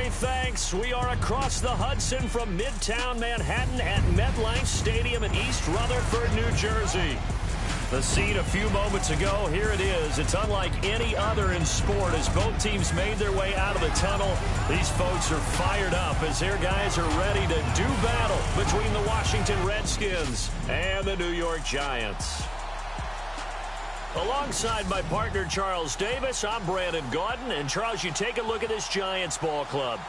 Jerry, thanks. We are across the Hudson from Midtown Manhattan at MetLife Stadium in East Rutherford, New Jersey. The scene a few moments ago, here it is. It's unlike any other in sport as both teams made their way out of the tunnel. These folks are fired up as their guys are ready to do battle between the Washington Redskins and the New York Giants. Alongside my partner, Charles Davis, I'm Brandon Gaudin. And, Charles, you take a look at this Giants ball club.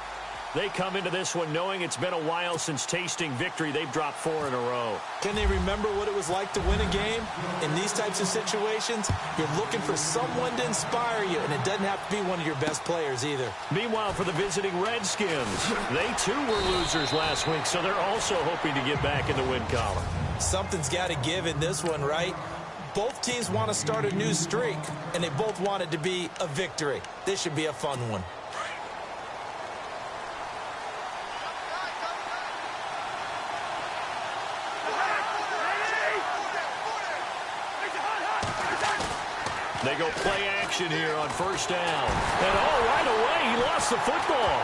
They come into this one knowing it's been a while since tasting victory. They've dropped 4 in a row. Can they remember what it was like to win a game? In these types of situations, you're looking for someone to inspire you, and it doesn't have to be one of your best players either. Meanwhile, for the visiting Redskins, they too were losers last week, so they're also hoping to get back in the win column. Something's got to give in this one, right? Both teams want to start a new streak, and they both want it to be a victory. This should be a fun one. They go play action here on first down. And right away, he lost the football.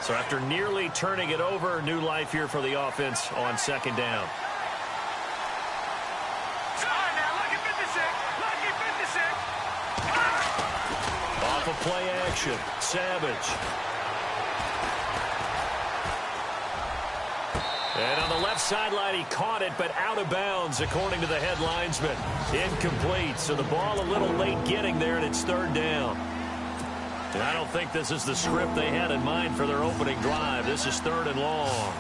So after nearly turning it over, new life here for the offense on second down. Off of play action, Savage. And on the left sideline, he caught it, but out of bounds, according to the head linesman. Incomplete, so the ball a little late getting there, and it's third down. And I don't think this is the script they had in mind for their opening drive. This is third and long.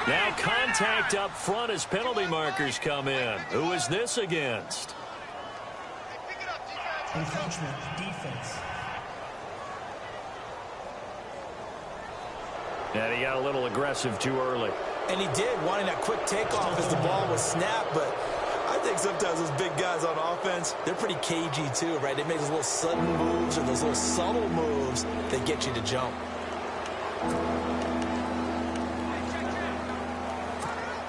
Now contact up front as penalty markers come in. Who is this against? Encroachment, defense. And he got a little aggressive too early. And he did, wanting that quick takeoff as the ball was snapped, but I think sometimes those big guys on offense, they're pretty cagey too, right? They make those little sudden moves or those little subtle moves that get you to jump.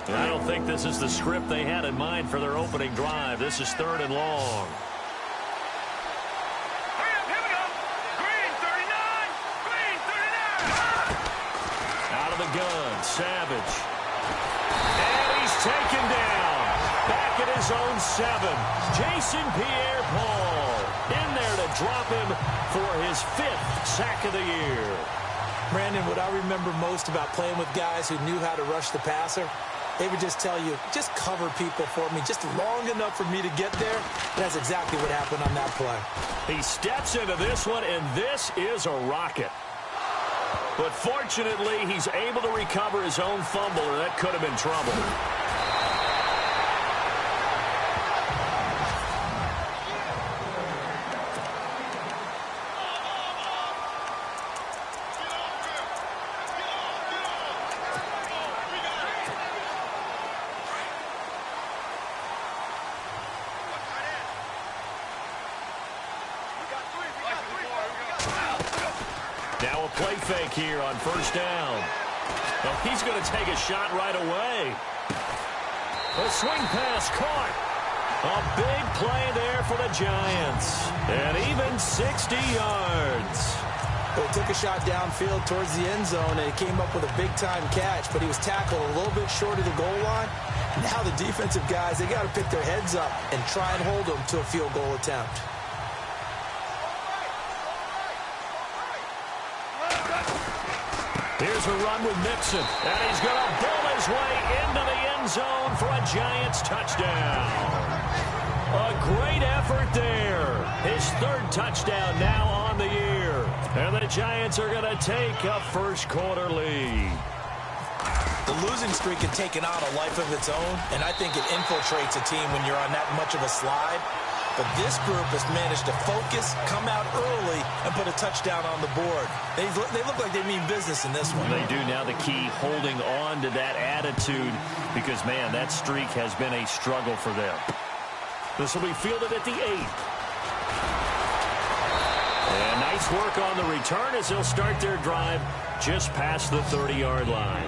And I don't think this is the script they had in mind for their opening drive. This is third and long. Gun, Savage. And he's taken down. Back at his own 7. Jason Pierre-Paul in there to drop him for his 5th sack of the year. Brandon, what I remember most about playing with guys who knew how to rush the passer, they would just tell you, just cover people for me, just long enough for me to get there. That's exactly what happened on that play. He steps into this one, and this is a rocket. But fortunately, he's able to recover his own fumble, or that could have been trouble. Now a play fake here on first down. Well, he's going to take a shot right away. A swing pass caught. A big play there for the Giants. And even 60 yards. Well, he took a shot downfield towards the end zone, and he came up with a big-time catch, but he was tackled a little bit short of the goal line. Now the defensive guys, they got to pick their heads up and try and hold them to a field goal attempt. Here's a run with Mixon, and he's going to bull his way into the end zone for a Giants touchdown. A great effort there. His 3rd touchdown now on the year. And the Giants are going to take a first-quarter lead. The losing streak had taken on a life of its own, and I think it infiltrates a team when you're on that much of a slide. But this group has managed to focus, come out early, and put a touchdown on the board. They look like they mean business in this one. They do. Now the key, holding on to that attitude, because, man, that streak has been a struggle for them. This will be fielded at the 8. And nice work on the return as they'll start their drive just past the 30-yard line.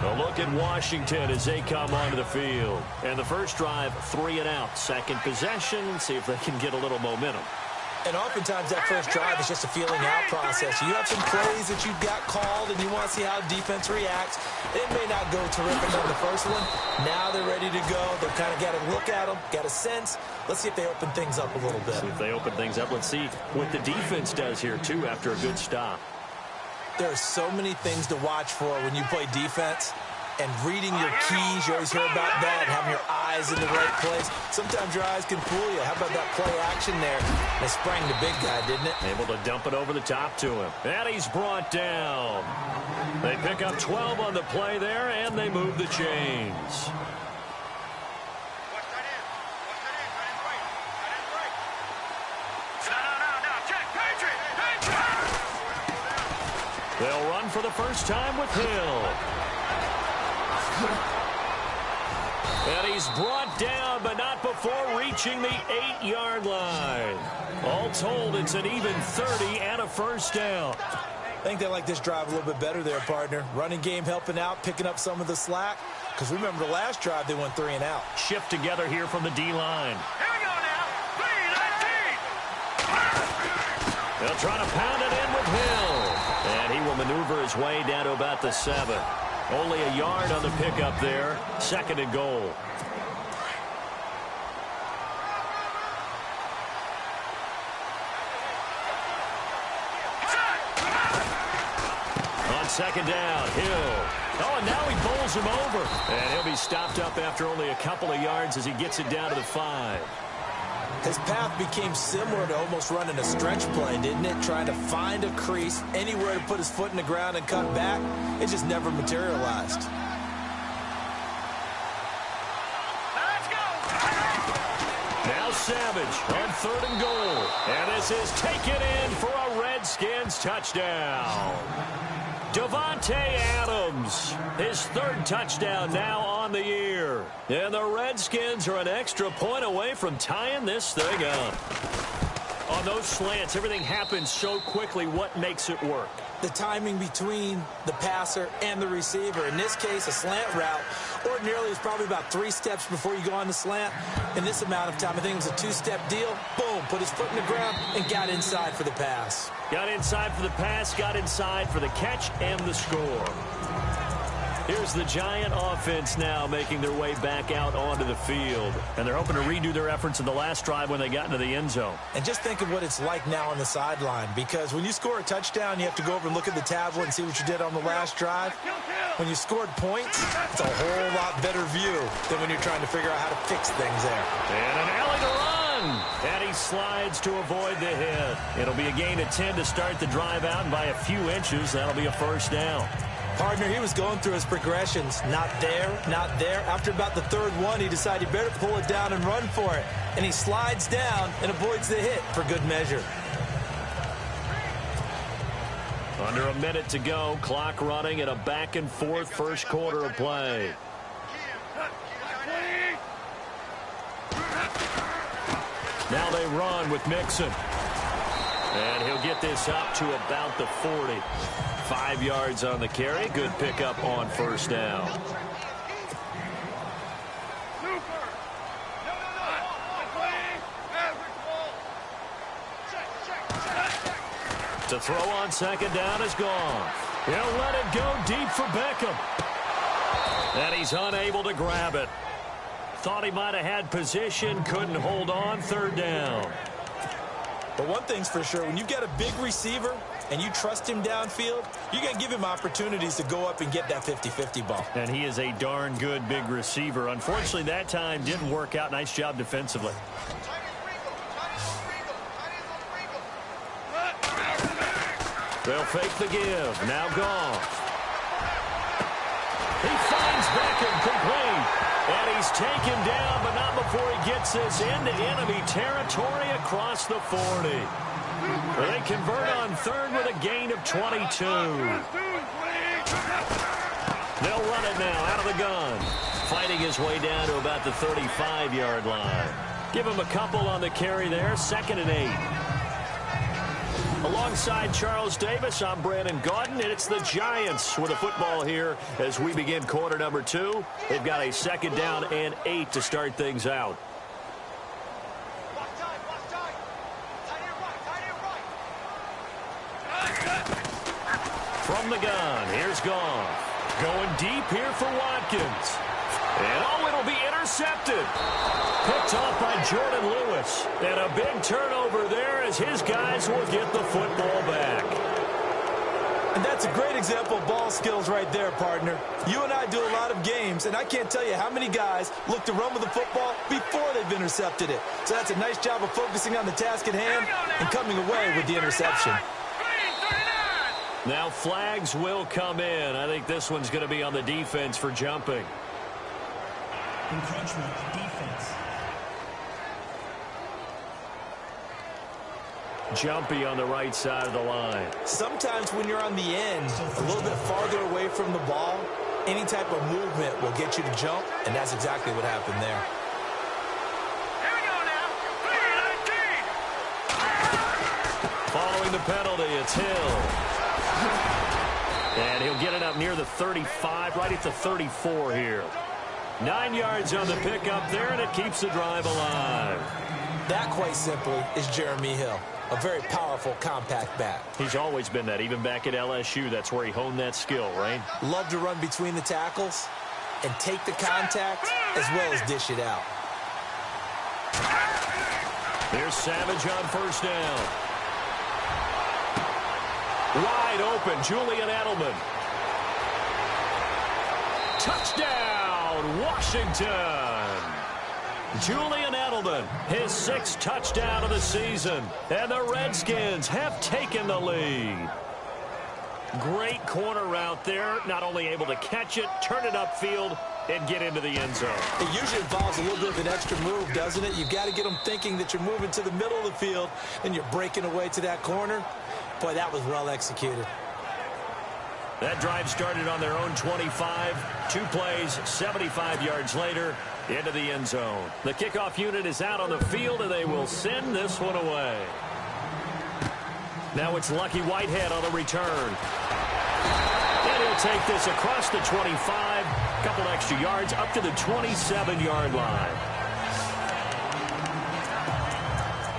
A look at Washington as they come onto the field. And the first drive, 3 and out. Second possession, see if they can get a little momentum. And oftentimes that first drive is just a feeling out process. You have some plays that you've got called and you want to see how defense reacts. It may not go terrific on the first one. Now they're ready to go. They've kind of got to look at them, got a sense. Let's see if they open things up a little bit. See if they open things up. Let's see what the defense does here, too, after a good stop. There are so many things to watch for when you play defense. And reading your keys, you always hear about that, having your eyes in the right place. Sometimes your eyes can fool you. How about that play action there? They sprang the big guy, didn't it? Able to dump it over the top to him. And he's brought down. They pick up 12 on the play there, and they move the chains. They'll run for the first time with Hill. And he's brought down, but not before reaching the 8-yard line. All told, it's an even 30 and a first down. I think they like this drive a little bit better there, partner. Running game helping out, picking up some of the slack. Because remember the last drive, they went 3 and out. Shift together here from the D-line. Here we go now. 3-19. They'll try to pound it in with Hill. And he will maneuver his way down to about the 7. Only a yard on the pickup there. Second and goal. On second down, Hill. Oh, and now he bowls him over. And he'll be stopped up after only a couple of yards as he gets it down to the 5. His path became similar to almost running a stretch play, didn't it? Trying to find a crease, anywhere to put his foot in the ground and cut back. It just never materialized. Now Savage on third and goal. And this is taken in for a Redskins touchdown. Davante Adams, his third touchdown now on the year. And the Redskins are an extra point away from tying this thing up. On those slants, everything happens so quickly. What makes it work? The timing between the passer and the receiver. In this case, a slant route ordinarily is probably about 3 steps before you go on the slant. In this amount of time, I think it was a 2-step deal. Boom, put his foot in the ground and got inside for the pass. Got inside for the pass, got inside for the catch and the score. Here's the Giant offense now making their way back out onto the field. And they're hoping to redo their efforts in the last drive when they got into the end zone. And just think of what it's like now on the sideline. Because when you score a touchdown, you have to go over and look at the tablet and see what you did on the last drive. When you scored points, it's a whole lot better view than when you're trying to figure out how to fix things there. And an alley to run. And he slides to avoid the hit. It'll be a gain of 10 to start the drive out, and by a few inches, that'll be a first down. Partner, he was going through his progressions. Not there, not there. After about the third one, he decided he better pull it down and run for it. And he slides down and avoids the hit for good measure. Under a minute to go. Clock running at a back-and-forth first quarter of play. Now they run with Mixon. And he'll get this up to about the 40. 5 yards on the carry. Good pickup on first down. To throw on second down is gone. He'll let it go deep for Beckham. And he's unable to grab it. Thought he might have had position, couldn't hold on. Third down. But one thing's for sure, when you've got a big receiver and you trust him downfield, you're going to give him opportunities to go up and get that 50-50 ball. And he is a darn good big receiver. Unfortunately, that time didn't work out. Nice job defensively. They'll fake the give. Now Goff. He finds Beckham complete. And he's taken down, but not before he gets this into enemy territory across the 40. They convert on third with a gain of 22. They'll run it now out of the gun. Fighting his way down to about the 35-yard line. Give him a couple on the carry there. 2nd and 8. Alongside Charles Davis, I'm Brandon Gaudin, and it's the Giants with a football here as we begin quarter number 2. They've got a 2nd down and 8 to start things out. From the gun, here's Goff. Going deep here for Watkins. And it'll be intercepted. Picked off by Jordan Lewis. And a big turnover there as his guys will get the football back. And that's a great example of ball skills right there, partner. You and I do a lot of games, and I can't tell you how many guys look to run with the football before they've intercepted it. So that's a nice job of focusing on the task at hand and coming away with the interception. Now flags will come in. I think this one's going to be on the defense for jumping. Encroachment defense. Jumpy on the right side of the line. Sometimes when you're on the end, a little bit farther away from the ball, any type of movement will get you to jump, and that's exactly what happened there. Here we go now. Following the penalty, it's Hill. And he'll get it up near the 35, right at the 34 here. 9 yards on the pickup there, and it keeps the drive alive. That, quite simply, is Jeremy Hill. A very powerful, compact back. He's always been that. Even back at LSU, that's where he honed that skill, right? Love to run between the tackles and take the contact as well as dish it out. There's Savage on 1st down. Wide open, Julian Edelman. Touchdown, Washington. Julian Edelman, his 6th touchdown of the season. And the Redskins have taken the lead. Great corner route there. Not only able to catch it, turn it upfield, and get into the end zone. It usually involves a little bit of an extra move, doesn't it? You've got to get them thinking that you're moving to the middle of the field and you're breaking away to that corner. Boy, that was well executed. That drive started on their own 25. 2 plays, 75 yards later, into the end zone. The kickoff unit is out on the field, and they will send this one away. Now it's Lucky Whitehead on the return. And he'll take this across the 25. A couple extra yards up to the 27-yard line.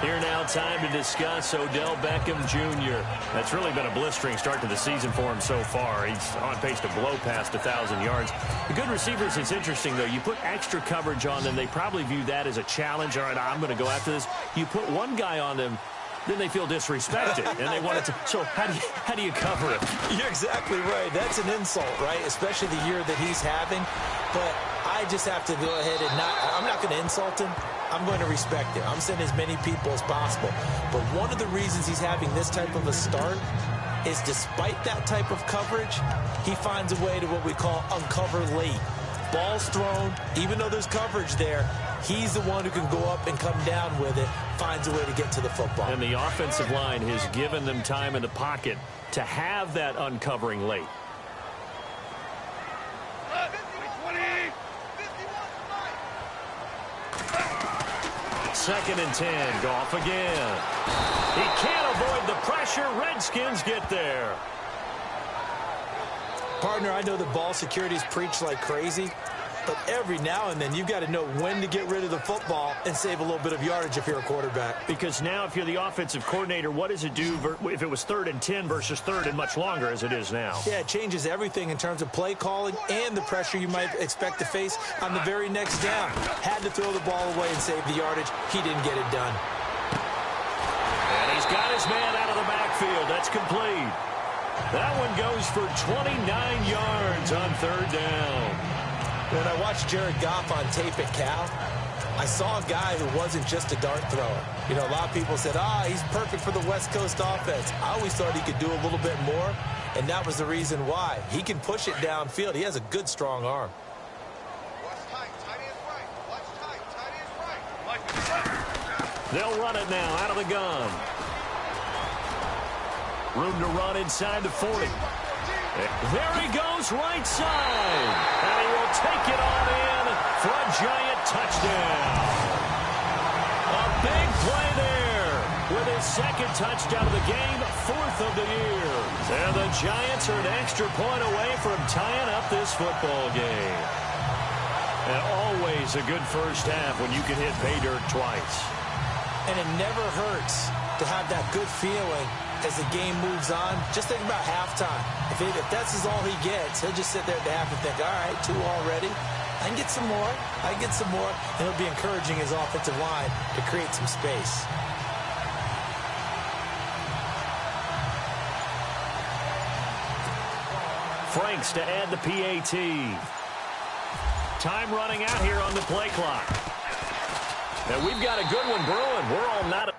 Here now, time to discuss Odell Beckham Jr. That's really been a blistering start to the season for him so far. He's on pace to blow past 1,000 yards. The good receivers, it's interesting, though. You put extra coverage on them, they probably view that as a challenge. All right, I'm going to go after this. You put one guy on them, then they feel disrespected, and they want it to. So how do you cover it? You're exactly right. That's an insult, right? Especially the year that he's having. But I just have to go ahead and I'm not going to insult him. I'm going to respect it. I'm sending as many people as possible. But one of the reasons he's having this type of a start is despite that type of coverage, he finds a way to what we call uncover late. Ball's thrown, even though there's coverage there, he's the one who can go up and come down with it, finds a way to get to the football. And the offensive line has given them time in the pocket to have that uncovering late. 2nd and 10. Goff again. He can't avoid the pressure. Redskins get there. Partner, I know that ball security is preached like crazy, but every now and then you've got to know when to get rid of the football and save a little bit of yardage if you're a quarterback. Because now if you're the offensive coordinator, what does it do if it was 3rd and 10 versus 3rd and much longer as it is now? Yeah, it changes everything in terms of play calling and the pressure you might expect to face on the very next down. Had to throw the ball away and save the yardage. He didn't get it done. And he's got his man out of the backfield. That's complete. That one goes for 29 yards on 3rd down. When I watched Jared Goff on tape at Cal, I saw a guy who wasn't just a dart thrower. You know, a lot of people said, he's perfect for the West Coast offense. I always thought he could do a little bit more, and that was the reason why. He can push it downfield. He has a good, strong arm. They'll run it now out of the gun. Room to run inside the 40. There he goes, right side. And he will take it on in for a giant touchdown. A big play there. with his second touchdown of the game, 4th of the year. And the Giants are an extra point away from tying up this football game. And always a good first half when you can hit pay dirt twice. And it never hurts to have that good feeling as the game moves on. Just think about halftime. If that's all he gets, he'll just sit there at the half and think, all right, 2 already. I can get some more. I can get some more. And he'll be encouraging his offensive line to create some space. Franks to add the PAT. Time running out here on the play clock. And we've got a good one brewing. We're all not...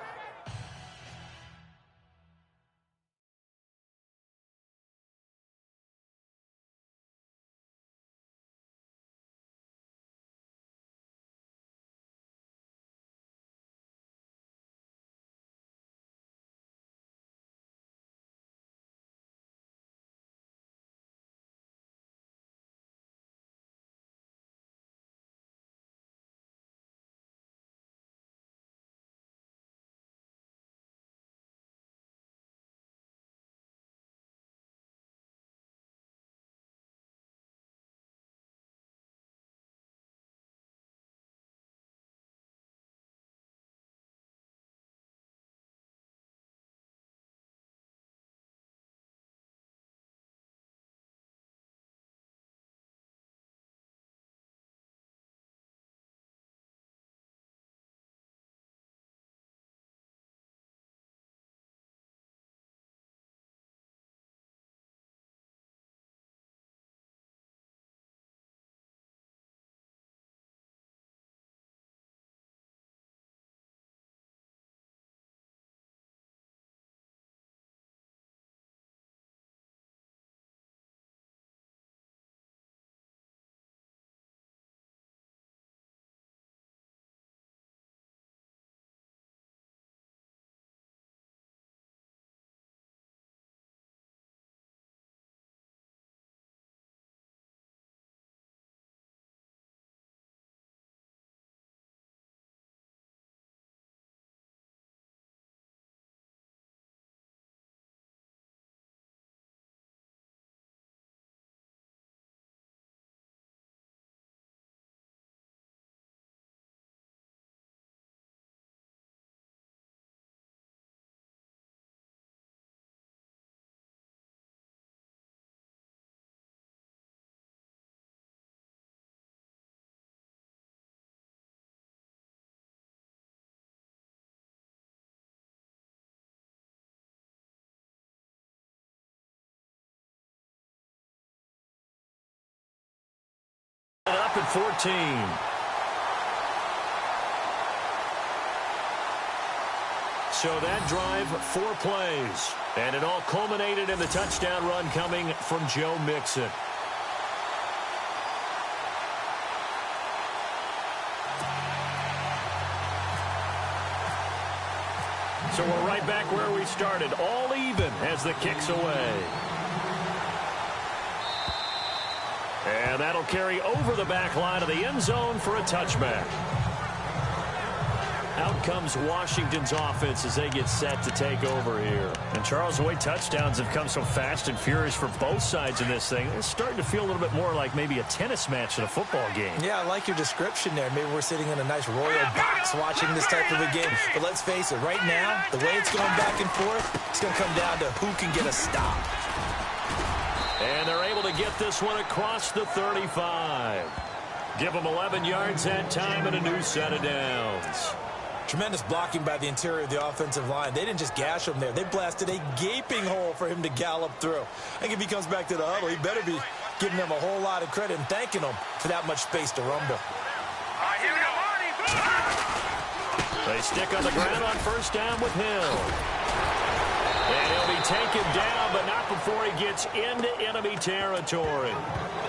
Up at 14. So that drive, 4 plays. And it all culminated in the touchdown run coming from Joe Mixon. So we're right back where we started, all even as the kick's away. And that'll carry over the back line of the end zone for a touchback. Out comes Washington's offense as they get set to take over here. And Charles, the way touchdowns have come so fast and furious for both sides in this thing, it's starting to feel a little bit more like maybe a tennis match in a football game. Yeah, I like your description there. Maybe we're sitting in a nice royal box watching this type of a game. But let's face it, right now, the way it's going back and forth, it's going to come down to who can get a stop. And they're able to get this one across the 35. Give them 11 yards that time and a new set of downs. Tremendous blocking by the interior of the offensive line. They didn't just gash him there. They blasted a gaping hole for him to gallop through. I think if he comes back to the huddle, he better be giving them a whole lot of credit and thanking them for that much space to rumble. Here we go. They stick on the ground on first down with Hill. And he'll be taken down, but not before he gets into enemy territory.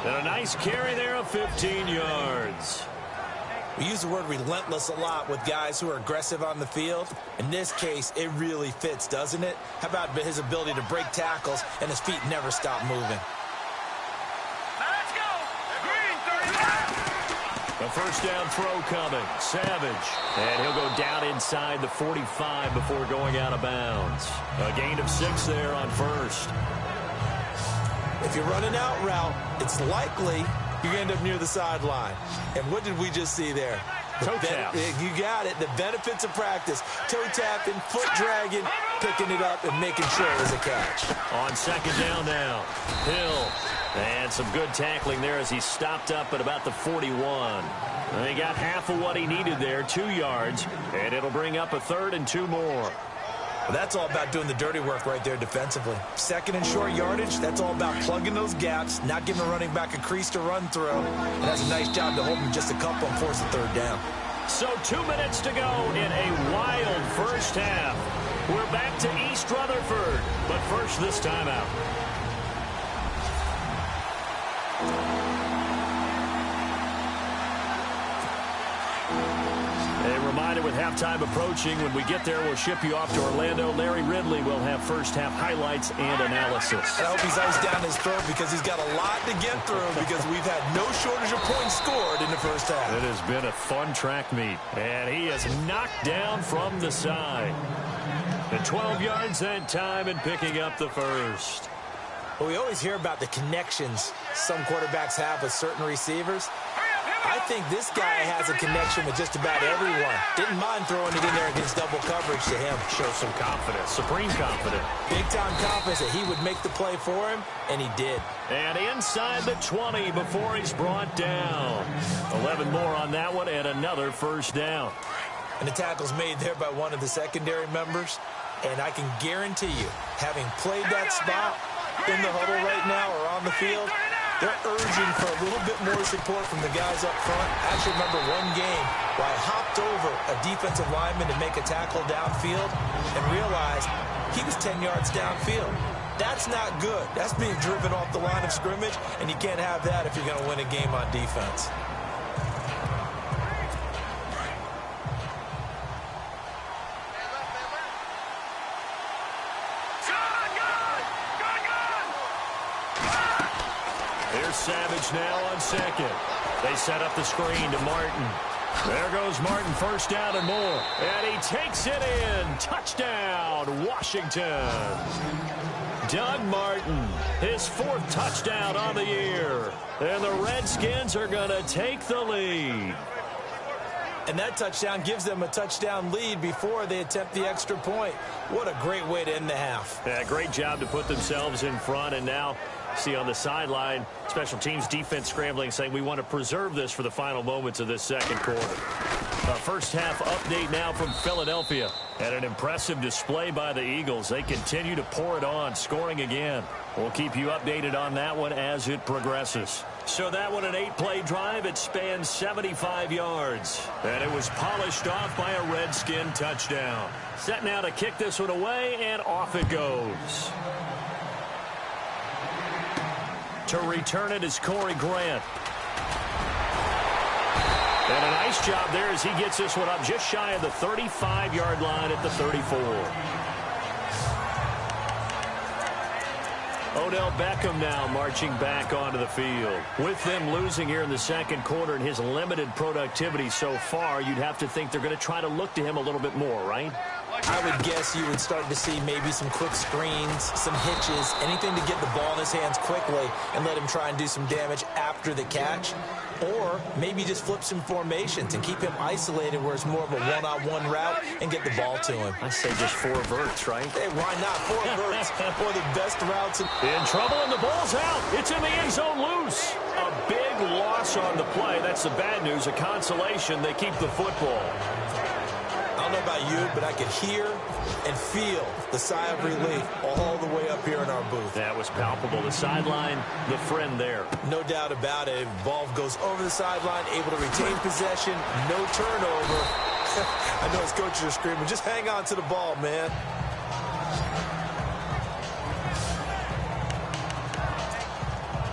And a nice carry there of 15 yards. We use the word relentless a lot with guys who are aggressive on the field. In this case, it really fits, doesn't it? How about his ability to break tackles and his feet never stop moving? Now let's go. Green, 35. The first down throw coming. Savage. And he'll go down inside the 45 before going out of bounds. A gain of 6 there on first. If you're running out route, it's likely you're going to end up near the sideline. And what did we just see there? Toe tap. You got it. The benefits of practice. Toe tapping, foot dragging, picking it up, and making sure it was a catch. On second down now, Hill. And some good tackling there as he stopped up at about the 41. And he got half of what he needed there, 2 yards. And it'll bring up a 3rd and 2 more. Well, that's all about doing the dirty work right there defensively. Second and short yardage, that's all about plugging those gaps, not giving a running back a crease to run through. And that's a nice job to hold him just a couple and force the 3rd down. So 2 minutes to go in a wild first half. We're back to East Rutherford, but first this timeout. Reminder, with halftime approaching, when we get there, we'll ship you off to Orlando. Larry Ridley will have first half highlights and analysis. And I hope he's iced down his throat because he's got a lot to get through because we've had no shortage of points scored in the first half. It has been a fun track meet, and he is knocked down from the side. And 12 yards that time and picking up the first. Well, we always hear about the connections some quarterbacks have with certain receivers. I think this guy has a connection with just about everyone. Didn't mind throwing it in there against double coverage to him. Shows some confidence, supreme confidence. Big-time confidence that he would make the play for him, and he did. And inside the 20 before he's brought down. 11 more on that one and another first down. And the tackle's made there by one of the secondary members. And I can guarantee you, having played that spot in the huddle right now or on the field, they're urging for a little bit more support from the guys up front. I actually remember one game where I hopped over a defensive lineman to make a tackle downfield and realized he was 10 yards downfield. That's not good. That's being driven off the line of scrimmage, and you can't have that if you're going to win a game on defense. Savage now on second. They set up the screen to Martin. There goes Martin, first down and more. And he takes it in. Touchdown, Washington. Doug Martin, his 4th touchdown on the year. And the Redskins are going to take the lead. And that touchdown gives them a touchdown lead before they attempt the extra point. What a great way to end the half. Yeah, great job to put themselves in front, and now see on the sideline, special teams defense scrambling, saying we want to preserve this for the final moments of this second quarter. First half update now from Philadelphia. And an impressive display by the Eagles. They continue to pour it on, scoring again. We'll keep you updated on that one as it progresses. So that one, an 8-play drive. It spans 75 yards. And it was polished off by a Redskin touchdown. Set now to kick this one away, and off it goes. To return it is Corey Grant. And a nice job there as he gets this one up just shy of the 35-yard line at the 34. Odell Beckham now marching back onto the field. With them losing here in the second quarter and his limited productivity so far, you'd have to think they're going to try to look to him a little bit more, right? I would guess you would start to see maybe some quick screens, some hitches, anything to get the ball in his hands quickly and let him try and do some damage after the catch. Or maybe just flip some formations and keep him isolated where it's more of a one-on-one route and get the ball to him. I say just 4 verts, right? Hey, why not? 4 verts, one of the best routes. In trouble, and the ball's out. It's in the end zone loose. A big loss on the play. That's the bad news. A consolation. They keep the football. I don't know about you, but I could hear and feel the sigh of relief all the way up here in our booth. That was palpable. The sideline, the friend there. No doubt about it. Ball goes over the sideline, able to retain possession, no turnover. I know his coaches are screaming, just hang on to the ball, man.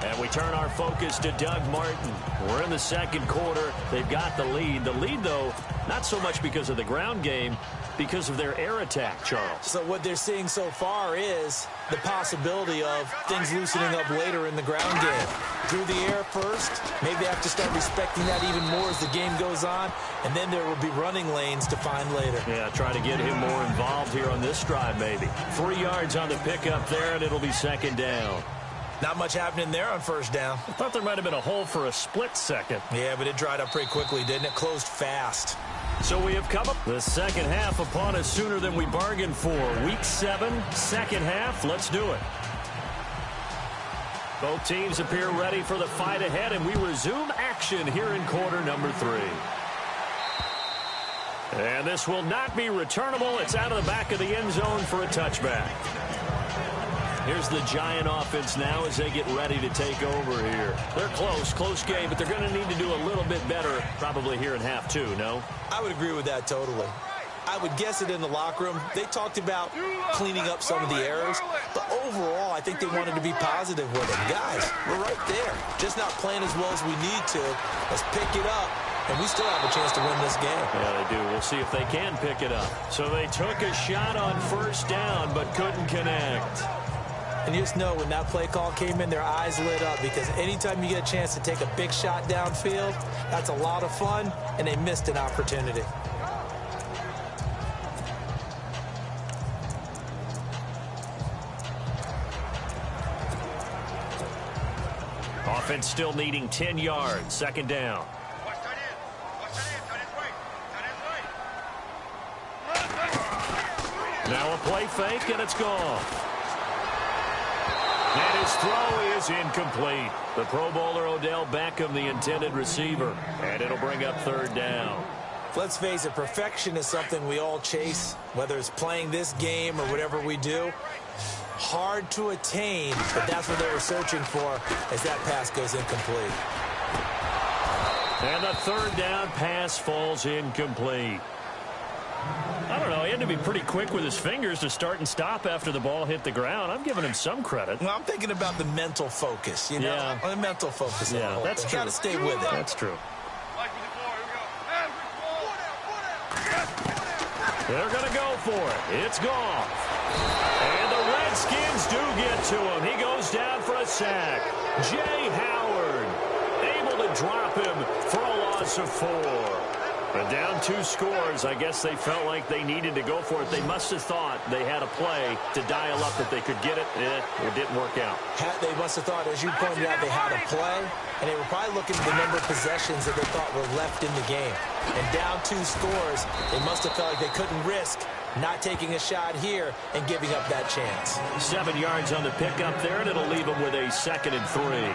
And And we turn our focus to Doug Martin. We're in the second quarter. They've got the lead. The lead, though, not so much because of the ground game, because of their air attack, Charles. So what they're seeing so far is the possibility of things loosening up later in the ground game. Through the air first, maybe they have to start respecting that even more as the game goes on, and then there will be running lanes to find later. Yeah, try to get him more involved here on this drive, maybe. 3 yards on the pickup there, and it'll be second down. Not much happening there on first down. I thought there might have been a hole for a split second. Yeah, but it dried up pretty quickly, didn't it? Closed fast. So we have come up the second half upon us sooner than we bargained for. Week 7, second half. Let's do it. Both teams appear ready for the fight ahead, and we resume action here in quarter number 3. And this will not be returnable. It's out of the back of the end zone for a touchback. Here's the Giant offense now as they get ready to take over here. They're close game, but they're going to need to do a little bit better probably here in half 2, no? I would agree with that totally. I would guess it in the locker room. They talked about cleaning up some of the errors, but overall, I think they wanted to be positive with it. Guys, we're right there. Just not playing as well as we need to. Let's pick it up, and we still have a chance to win this game. Yeah, they do. We'll see if they can pick it up. So they took a shot on first down, but couldn't connect. And you just know when that play call came in, their eyes lit up, because anytime you get a chance to take a big shot downfield, that's a lot of fun, and they missed an opportunity. Offense still needing 10 yards. Second down. Now a play fake, and it's gone. And his throw is incomplete. The Pro Bowler Odell Beckham, the intended receiver. And it'll bring up third down. Let's face it, perfection is something we all chase, whether it's playing this game or whatever we do. Hard to attain, but that's what they were searching for as that pass goes incomplete. And the third down pass falls incomplete. I don't know. He had to be pretty quick with his fingers to start and stop after the ball hit the ground. I'm giving him some credit. Well, I'm thinking about the mental focus, you know? Yeah. The mental focus. Yeah, that's true. Got to stay with it. That's true. They're going to go for it. It's gone. And the Redskins do get to him. He goes down for a sack. Jay Howard able to drop him for a loss of 4. But down 2 scores, I guess they felt like they needed to go for it. They must have thought they had a play to dial up that they could get it. It didn't work out. They must have thought, as you pointed out, they had a play, and they were probably looking at the number of possessions that they thought were left in the game. And down 2 scores, they must have felt like they couldn't risk not taking a shot here and giving up that chance. 7 yards on the pickup there, and it'll leave them with a 2nd and 3.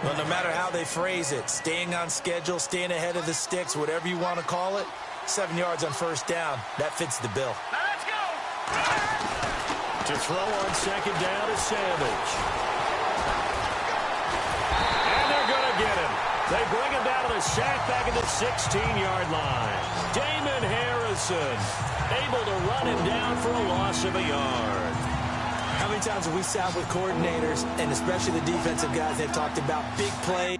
Well, no matter how they phrase it, staying on schedule, staying ahead of the sticks, whatever you want to call it, 7 yards on first down, that fits the bill. Now let's go. To throw on second down is Savage. And they're going to get him. They bring him down to the sack back at the 16-yard line. Damon Harrison able to run him down for a loss of a yard. How many times have we sat with coordinators, and especially the defensive guys, they've talked about big plays?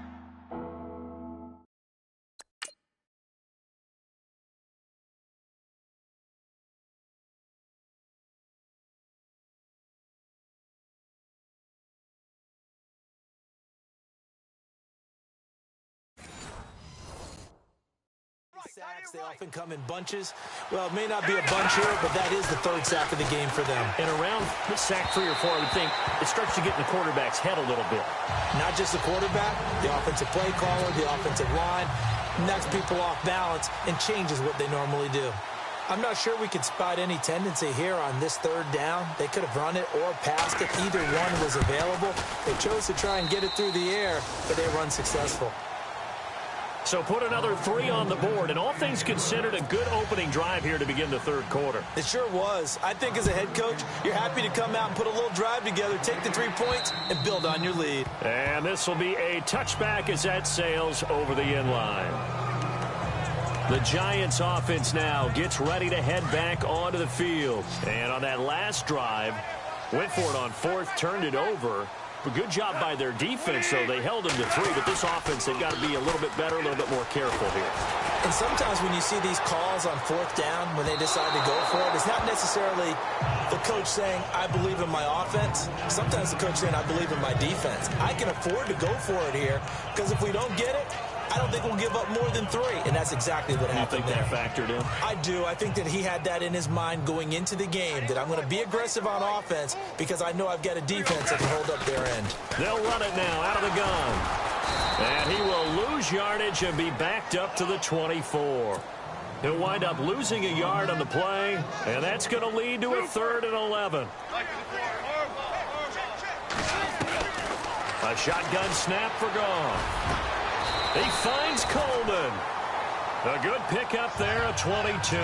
Sacks, they often come in bunches. Well, it may not be a bunch here, but that is the 3rd sack of the game for them. And around sack 3 or 4, I would think it starts to get in the quarterback's head a little bit. Not just the quarterback, the offensive play caller, the offensive line, knocks people off balance and changes what they normally do. I'm not sure we could spot any tendency here on this 3rd down. They could have run it or passed it. Either one was available. They chose to try and get it through the air, but they were unsuccessful. So put another 3 on the board, and all things considered, a good opening drive here to begin the 3rd quarter. It sure was. I think as a head coach, you're happy to come out and put a little drive together, take the 3 points, and build on your lead. And this will be a touchback as that sails over the end line. The Giants offense now gets ready to head back onto the field. And on that last drive, went for it on 4th, turned it over. A good job by their defense, though. They held them to 3, but this offense, they've got to be a little bit better, a little bit more careful here. And sometimes when you see these calls on 4th down, when they decide to go for it, it's not necessarily the coach saying, I believe in my offense. Sometimes the coach saying, I believe in my defense. I can afford to go for it here, because if we don't get it, I don't think we'll give up more than 3, and that's exactly what happened there. You think that factored in? I do. I think that he had that in his mind going into the game, that I'm going to be aggressive on offense because I know I've got a defense that can hold up their end. They'll run it now out of the gun. And he will lose yardage and be backed up to the 24. He'll wind up losing a yard on the play, and that's going to lead to a 3rd and 11. A shotgun snap for Goff. He finds Coleman. A good pickup there at 22.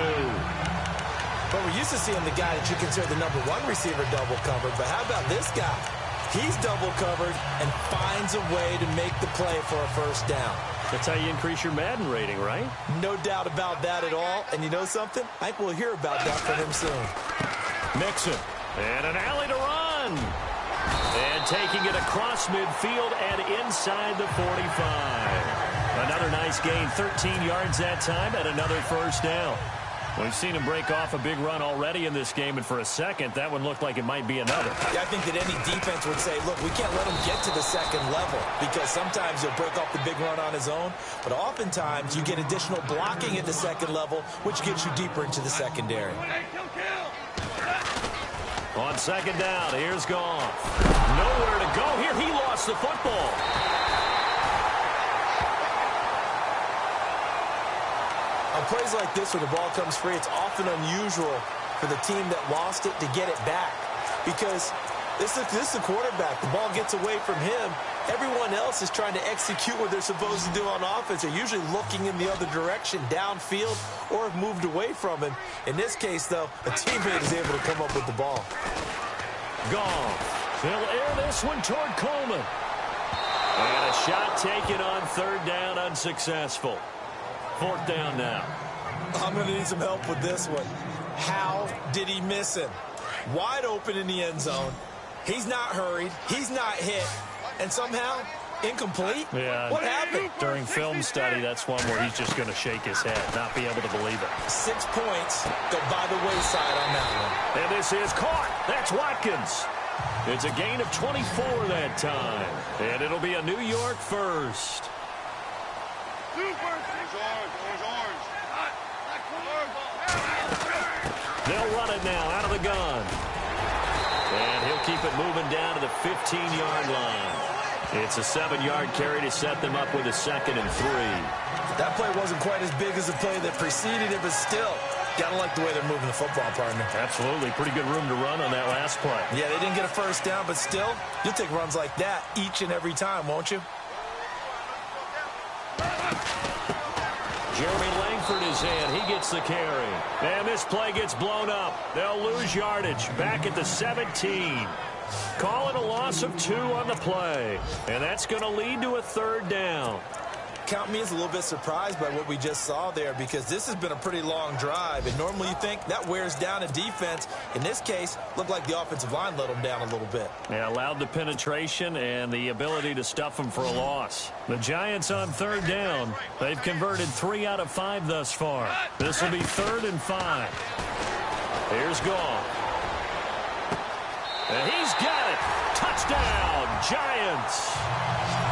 But we're used to seeing the guy that you consider the number 1 receiver double covered. But how about this guy? He's double covered and finds a way to make the play for a 1st down. That's how you increase your Madden rating, right? No doubt about that at all. And you know something? I think we'll hear about that from him soon. Mixon. And an alley to run. And taking it across midfield and inside the 45. Another nice gain, 13 yards that time, and another 1st down. We've seen him break off a big run already in this game, and for a second, that one looked like it might be another. Yeah, I think that any defense would say, look, we can't let him get to the 2nd level, because sometimes he'll break off the big run on his own, but oftentimes you get additional blocking at the 2nd level, which gets you deeper into the secondary. On 2nd down, here's Goff. Nowhere to go here. He lost the football. On plays like this where the ball comes free, it's often unusual for the team that lost it to get it back. Because this is the quarterback. The ball gets away from him. Everyone else is trying to execute what they're supposed to do on offense. They're usually looking in the other direction, downfield, or have moved away from him. In this case, though, a teammate is able to come up with the ball. Goff. He'll air this one toward Coleman. And a shot taken on 3rd down, unsuccessful. 4th down now. I'm going to need some help with this one. How did he miss him? Wide open in the end zone. He's not hurried. He's not hit. And somehow, incomplete? Yeah. What happened? During film study, that's one where he's just going to shake his head, not be able to believe it. 6 points go by the wayside on that one. And this is caught. That's Watkins. It's a gain of 24 that time. And it'll be a New York 1st. They'll run it now out of the gun. And he'll keep it moving down to the 15-yard line. It's a 7-yard carry to set them up with a 2nd and 3. That play wasn't quite as big as the play that preceded it, but still, gotta like the way they're moving the football, partner. Absolutely. Pretty good room to run on that last play. Yeah, they didn't get a 1st down, but still, you'll take runs like that each and every time, won't you? Jeremy Langford is in. He gets the carry. And this play gets blown up. They'll lose yardage back at the 17. Call it a loss of 2 on the play. And that's going to lead to a 3rd down. Count me as a little bit surprised by what we just saw there, because this has been a pretty long drive, and normally you think that wears down a defense. In this case, looked like the offensive line let them down a little bit. Yeah, allowed the penetration and the ability to stuff them for a loss. The Giants on 3rd down. They've converted 3 out of 5 thus far. This will be 3rd and 5. Here's Goff. And he's got it. Touchdown, Giants.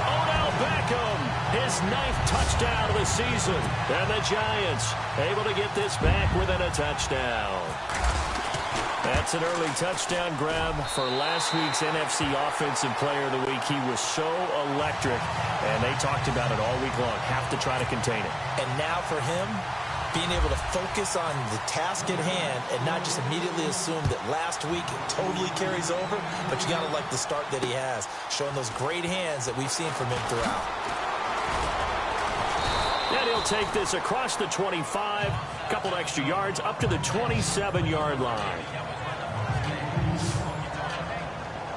Odell Beckham, his 9th touchdown of the season. And the Giants able to get this back within a touchdown. That's an early touchdown grab for last week's NFC Offensive Player of the Week. He was so electric, and they talked about it all week long. Have to try to contain it. And now for him, being able to focus on the task at hand and not just immediately assume that last week it totally carries over, but you got to like the start that he has, showing those great hands that we've seen from him throughout. And he'll take this across the 25, a couple extra yards, up to the 27-yard line.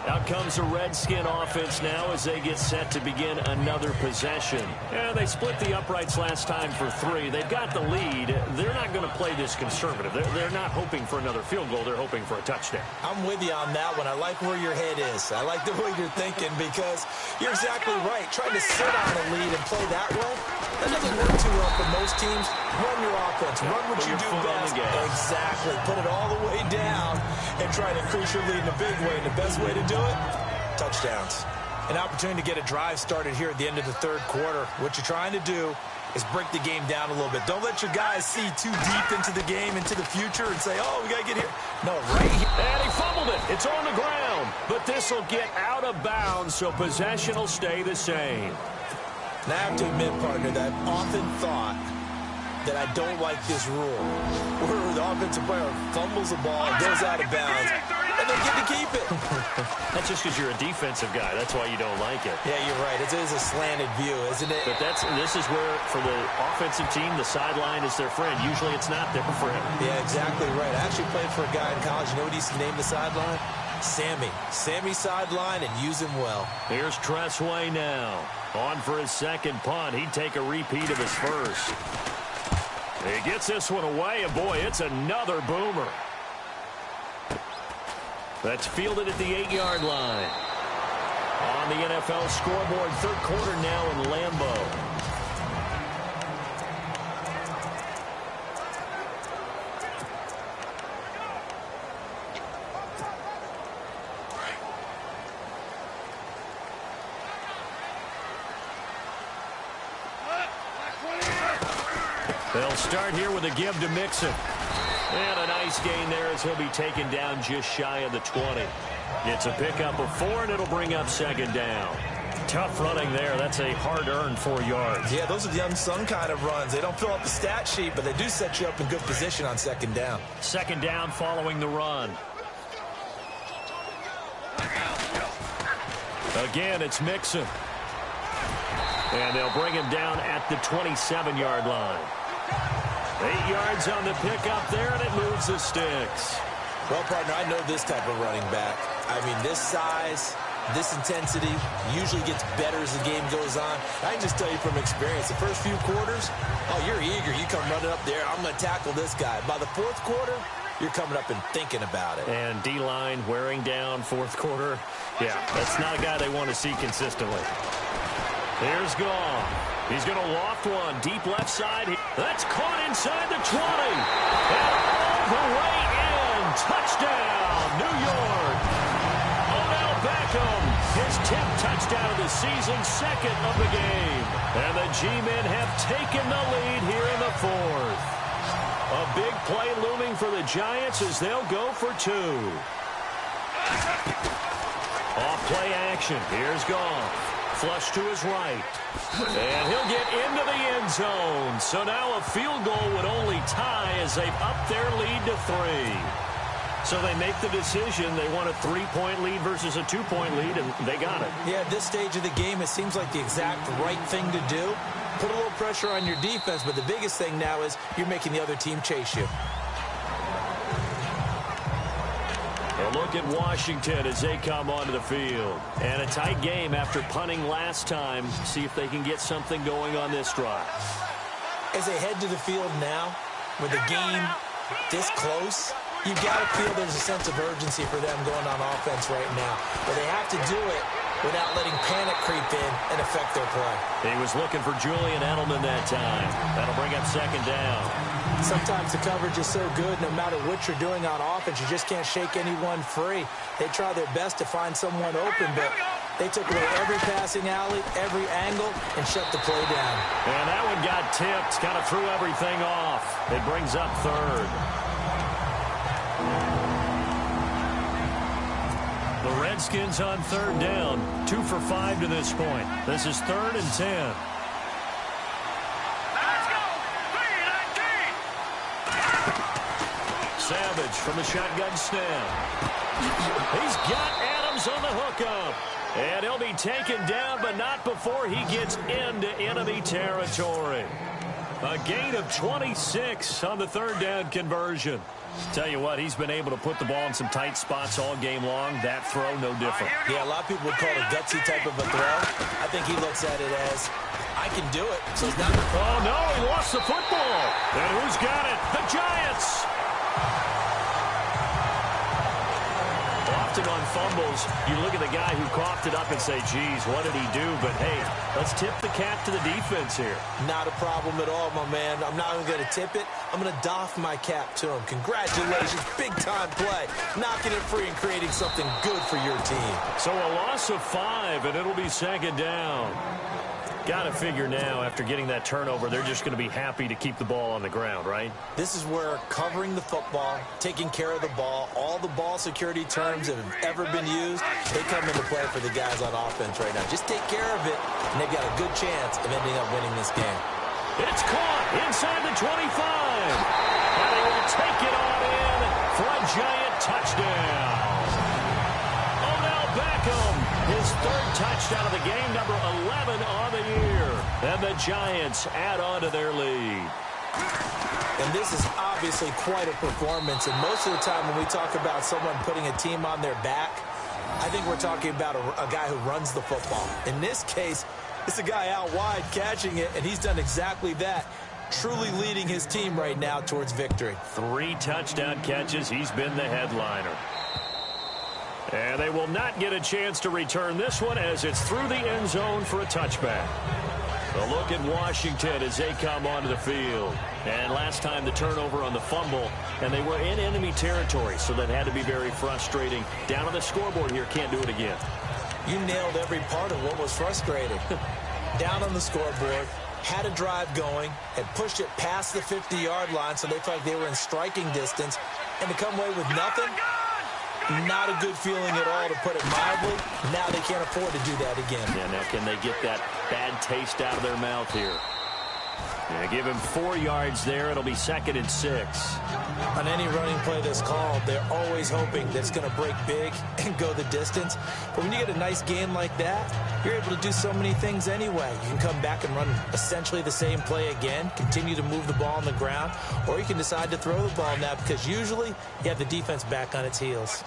Out comes the Redskin offense now as they get set to begin another possession. And they split the uprights last time for 3. They've got the lead. They're not going to play this conservative. They're not hoping for another field goal. They're hoping for a touchdown. I'm with you on that one. I like where your head is. I like the way you're thinking because you're exactly right. Trying to sit on a lead and play that way, that doesn't work too well for most teams. Run your offense. Run what you do best. Exactly. Put it all the way down and try to increase your lead in a big way. And the best way to do it, touchdowns. An opportunity to get a drive started here at the end of the third quarter. What you're trying to do is break the game down a little bit. Don't let your guys see too deep into the game, into the future, and say, oh, we got to get here. No, right here. And he fumbled it. It's on the ground. But this will get out of bounds, so possession will stay the same. And I have to admit, partner, that I've often thought that I don't like this rule where the offensive player fumbles the ball and goes out of bounds, and they get to keep it. That's just because you're a defensive guy. That's why you don't like it. Yeah, you're right. It is a slanted view, isn't it? But this is where, for the offensive team, the sideline is their friend. Usually it's not their friend. Yeah, exactly right. I actually played for a guy in college. You know what he used to name the sideline? Sammy. Sammy sideline, and use him well. Here's Tressway now. On for his second punt. He'd take a repeat of his first. He gets this one away, and boy, it's another boomer. That's fielded at the 8-yard line. On the NFL scoreboard, third quarter now in Lambeau. They'll start here with a give to Mixon. And a nice gain there as he'll be taken down just shy of the 20. It's a pickup of 4, and it'll bring up second down. Tough running there. That's a hard-earned 4 yards. Yeah, those are the unsung kind of runs. They don't fill up the stat sheet, but they do set you up in good position on second down. Second down following the run. Again, it's Mixon. And they'll bring him down at the 27-yard line. 8 yards on the pickup there, and it moves the sticks. Well, partner, I know this type of running back. I mean, this size, this intensity usually gets better as the game goes on. I can just tell you from experience, the first few quarters, oh, you're eager. You come running up there, I'm going to tackle this guy. By the fourth quarter, you're coming up and thinking about it. And D-line wearing down fourth quarter. Yeah, that's not a guy they want to see consistently. Here's Goff. He's going to loft one deep left side. That's caught inside the 20. And all the way in. Touchdown, New York. Odell Beckham, his 10th touchdown of the season, second of the game. And the G-men have taken the lead here in the fourth. A big play looming for the Giants as they'll go for 2. Off play action. Here's Goff. Flush to his right. And he'll get into the end zone. So now a field goal would only tie as they've upped their lead to 3. So they make the decision. They want a 3-point lead versus a 2-point lead, and they got it. Yeah, at this stage of the game, it seems like the exact right thing to do. Put a little pressure on your defense, but the biggest thing now is you're making the other team chase you. A look at Washington as they come onto the field. And a tight game after punting last time. See if they can get something going on this drive. As they head to the field now, with the game this close, you've got to feel there's a sense of urgency for them going on offense right now. But they have to do it without letting panic creep in and affect their play. He was looking for Julian Edelman that time. That'll bring up second down. Sometimes the coverage is so good, no matter what you're doing on offense, you just can't shake anyone free. They try their best to find someone open, but they took away every passing alley, every angle, and shut the play down. And that one got tipped, kind of threw everything off. It brings up third. The Redskins on third down, 2 for 5 to this point. This is 3rd and 10. Savage from the shotgun snap. He's got Adams on the hookup. And he'll be taken down, but not before he gets into enemy territory. A gain of 26 on the third down conversion. Tell you what, he's been able to put the ball in some tight spots all game long. That throw, no different. Yeah, a lot of people would call it a gutsy type of a throw. I think he looks at it as, I can do it. So it's not. Oh, no, he lost the football. And who's got it? The Giants. Often on fumbles, you look at the guy who coughed it up and say, geez, what did he do? But, hey, let's tip the cap to the defense here. Not a problem at all, my man. I'm not even going to tip it. I'm going to doff my cap to him. Congratulations. Big-time play. Knocking it free and creating something good for your team. So a loss of 5, and it'll be second down. Got to figure now, after getting that turnover, they're just going to be happy to keep the ball on the ground, right? This is where covering the football, taking care of the ball, all the ball security terms that have ever been used, they come into play for the guys on offense right now. Just take care of it, and they've got a good chance of ending up winning this game. It's caught inside the 25. And they will take it on in for a Giant touchdown. Odell Beckham, his third touchdown of the game, number 11 on the year. And the Giants add on to their lead. And this is obviously quite a performance. And most of the time when we talk about someone putting a team on their back, I think we're talking about a guy who runs the football. In this case, it's a guy out wide catching it, and he's done exactly that. Truly leading his team right now towards victory. 3 touchdown catches. He's been the headliner. And they will not get a chance to return this one as it's through the end zone for a touchback. A look at Washington as they come onto the field. And last time the turnover on the fumble, and they were in enemy territory, so that had to be very frustrating. Down on the scoreboard here, can't do it again. You nailed every part of what was frustrating. Down on the scoreboard, had a drive going, had pushed it past the 50-yard line, so they felt like they were in striking distance, and to come away with nothing, not a good feeling at all, to put it mildly. Now they can't afford to do that again. Yeah, now can they get that bad taste out of their mouth here? Yeah, give him 4 yards there. It'll be 2nd and 6. On any running play that's called, they're always hoping that it's going to break big and go the distance. But when you get a nice gain like that, you're able to do so many things anyway. You can come back and run essentially the same play again, continue to move the ball on the ground, or you can decide to throw the ball now because usually you have the defense back on its heels.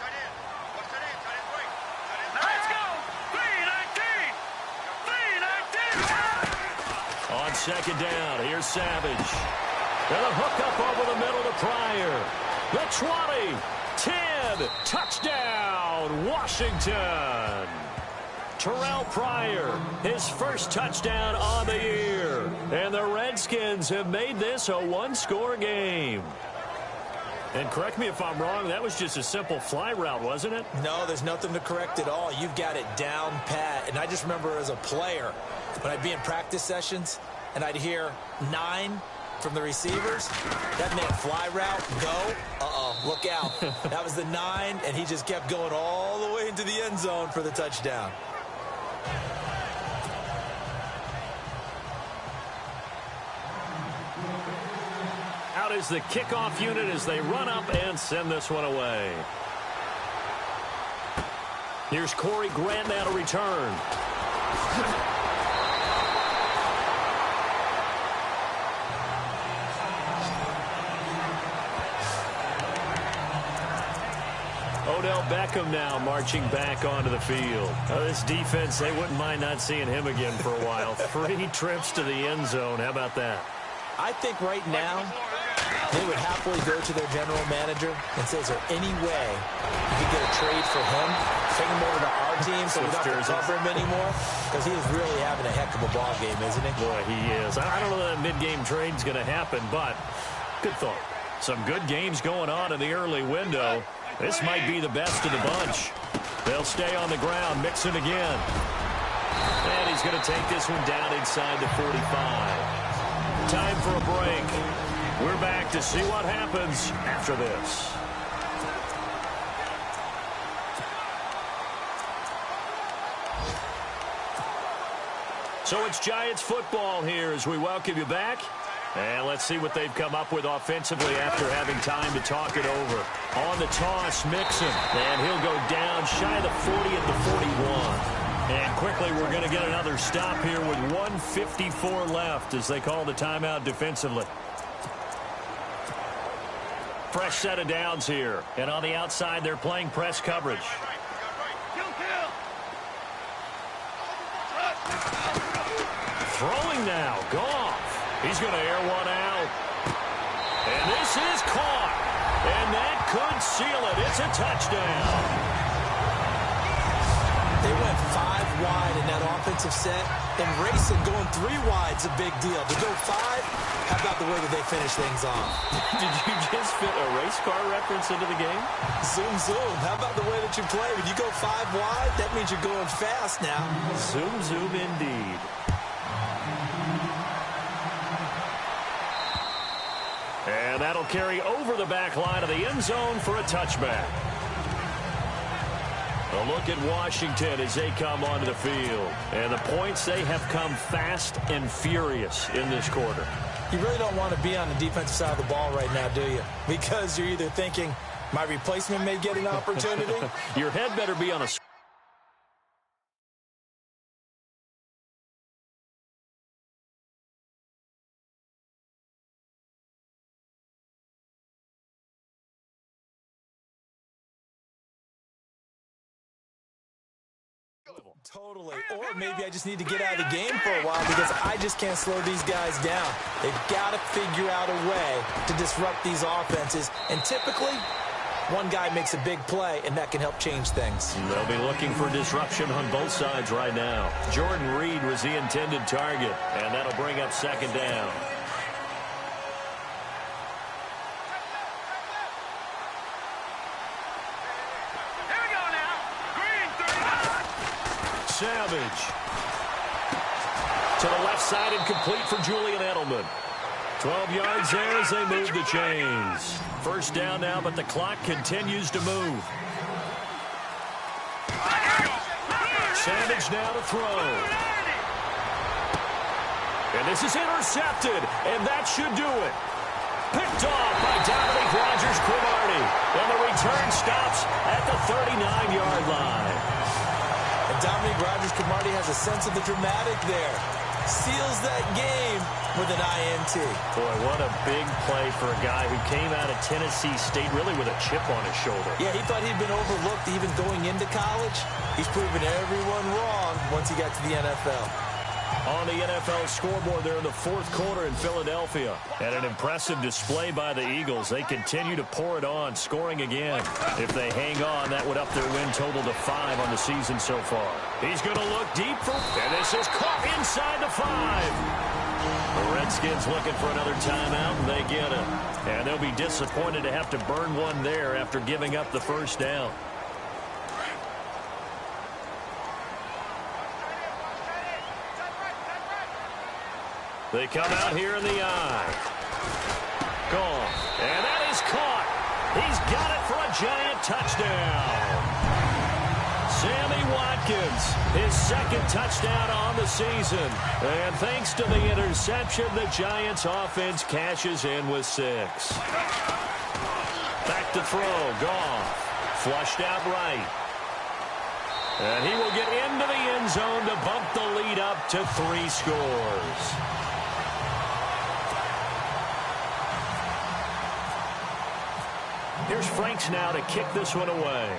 On second down, here's Savage. And a hook up over the middle to Pryor. The 20, 10, touchdown, Washington. Terrell Pryor, his first touchdown on the year. And the Redskins have made this a one-score game. And correct me if I'm wrong, that was just a simple fly route, wasn't it? No, there's nothing to correct at all. You've got it down pat. And I just remember as a player, when I'd be in practice sessions and I'd hear 9 from the receivers, that meant fly route, go, look out. That was the 9, and he just kept going all the way into the end zone for the touchdown. Out is the kickoff unit as they run up and send this one away. Here's Corey Grant now to return. Odell Beckham now marching back onto the field. This defense, they wouldn't mind not seeing him again for a while. 3 trips to the end zone. How about that? I think right now they would happily go to their general manager and say, is there any way you could get a trade for him? Take him over to our team so we don't have to cover him anymore? Because he is really having a heck of a ball game, isn't he? Boy, he is. I don't know that mid-game trade's going to happen, but good thought. Some good games going on in the early window. This might be the best of the bunch. They'll stay on the ground, Mixon again. And he's going to take this one down inside the 45. Time for a break. We're back to see what happens after this. So it's Giants football here as we welcome you back. And let's see what they've come up with offensively after having time to talk it over. On the toss, Mixon. And he'll go down shy of the 40 at the 41. And quickly we're going to get another stop here with 1:54 left as they call the timeout defensively. Fresh set of downs here. And on the outside, they're playing press coverage. Throwing now. Goff. He's going to air one out. And this is caught. And that could seal it. It's a touchdown. They went 5 wide in that offensive set, and racing going 3 wide's a big deal. To go 5, how about the way that they finish things off? Did you just fit a race car reference into the game? Zoom, zoom. How about the way that you play? When you go 5 wide, that means you're going fast now. Zoom, zoom indeed. And that'll carry over the back line of the end zone for a touchback. A look at Washington as they come onto the field. And the points, they have come fast and furious in this quarter. You really don't want to be on the defensive side of the ball right now, do you? Because you're either thinking, my replacement may get an opportunity. Your head better be on a... Totally. Or maybe I just need to get out of the game for a while because I just can't slow these guys down. They've got to figure out a way to disrupt these offenses. And typically, one guy makes a big play, and that can help change things. They'll be looking for disruption on both sides right now. Jordan Reed was the intended target, and that'll bring up second down. Savage. To the left side and complete for Julian Edelman. 12 yards there as they move the chains. First down now, but the clock continues to move. Savage now to throw. And this is intercepted, and that should do it. Picked off by Dominique Rodgers-Cromartie. And the return stops at the 39-yard line. And Dominique Rodgers-Cromartie has a sense of the dramatic there. Seals that game with an INT. Boy, what a big play for a guy who came out of Tennessee State really with a chip on his shoulder. Yeah, he thought he'd been overlooked even going into college. He's proven everyone wrong once he got to the NFL. On the NFL scoreboard there in the fourth quarter in Philadelphia. And an impressive display by the Eagles. They continue to pour it on, scoring again. If they hang on, that would up their win total to 5 on the season so far. He's going to look deep for... And this is caught inside the 5. The Redskins looking for another timeout, and they get it. And they'll be disappointed to have to burn one there after giving up the first down. They come out here in the eye. Gone. And that is caught. He's got it for a giant touchdown. Sammy Watkins, his second touchdown on the season. And thanks to the interception, the Giants offense cashes in with 6. Back to throw. Goff. Flushed out right. And he will get into the end zone to bump the lead up to 3 scores. Here's Franks now to kick this one away.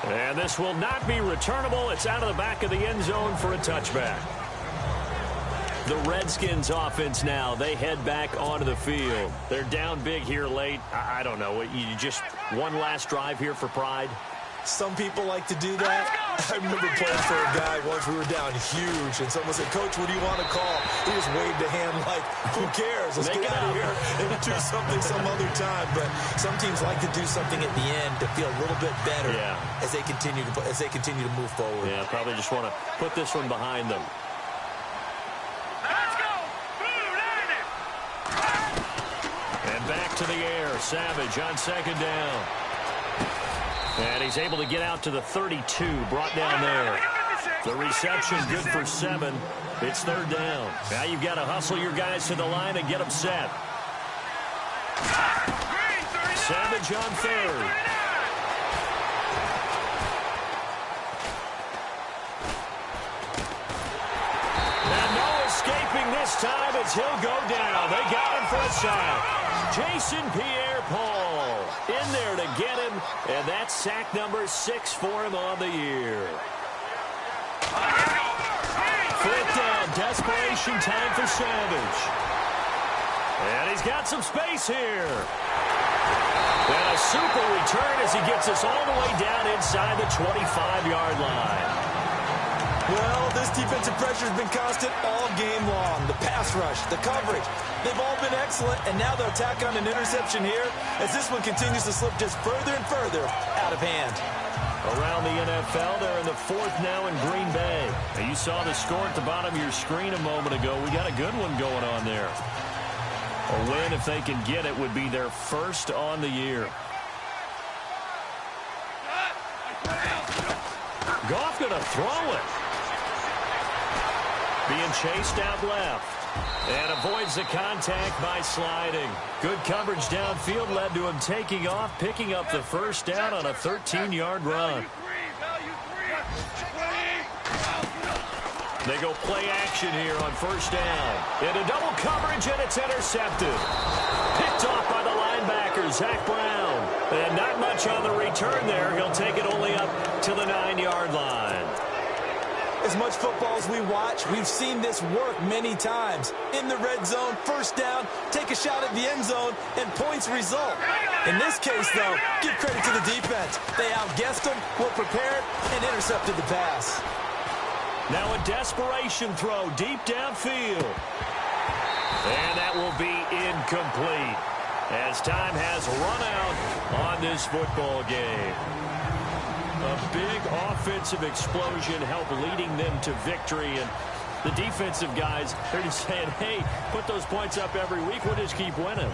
And this will not be returnable. It's out of the back of the end zone for a touchback. The Redskins offense now, they head back onto the field. They're down big here late. I don't know. You just one last drive here for pride? Some people like to do that. I remember playing for a guy once. We were down huge, and someone said, "Coach, what do you want to call?" He just waved a hand like, "Who cares? Let's get out of here and do something some other time." But some teams like to do something at the end to feel a little bit better as they continue to move forward. Yeah, probably just want to put this one behind them. Let's go! Blue Lightning! And back to the air. Savage on second down. And he's able to get out to the 32, brought down there. The reception good for 7. It's third down. Now you've got to hustle your guys to the line and get them set. Savage on third. he'll go down. They got him for a sack. Jason Pierre-Paul in there to get him, and that's sack number 6 for him on the year. Fourth down, desperation time for Savage. And he's got some space here. And a super return as he gets us all the way down inside the 25-yard line. Well, this defensive pressure has been constant all game long. The pass rush, the coverage, they've all been excellent, and now they'll tack on an interception here as this one continues to slip just further and further out of hand. Around the NFL, they're in the 4th now in Green Bay. Now, you saw the score at the bottom of your screen a moment ago. We got a good one going on there. A win, if they can get it, would be their first on the year. Goff going to throw it. Being chased out left. And avoids the contact by sliding. Good coverage downfield led to him taking off, picking up the first down on a 13-yard run. They go play action here on first down. Into double coverage, and it's intercepted. Picked off by the linebacker, Zach Brown. And not much on the return there. He'll take it only up to the 9-yard line. As much football as we watch, we've seen this work many times. In the red zone, first down, take a shot at the end zone, and points result. In this case, though, give credit to the defense. They outguessed them, were prepared, and intercepted the pass. Now a desperation throw deep downfield. And that will be incomplete as time has run out on this football game. A big offensive explosion helped leading them to victory. And the defensive guys, they're just saying, hey, put those points up every week. We'll just keep winning.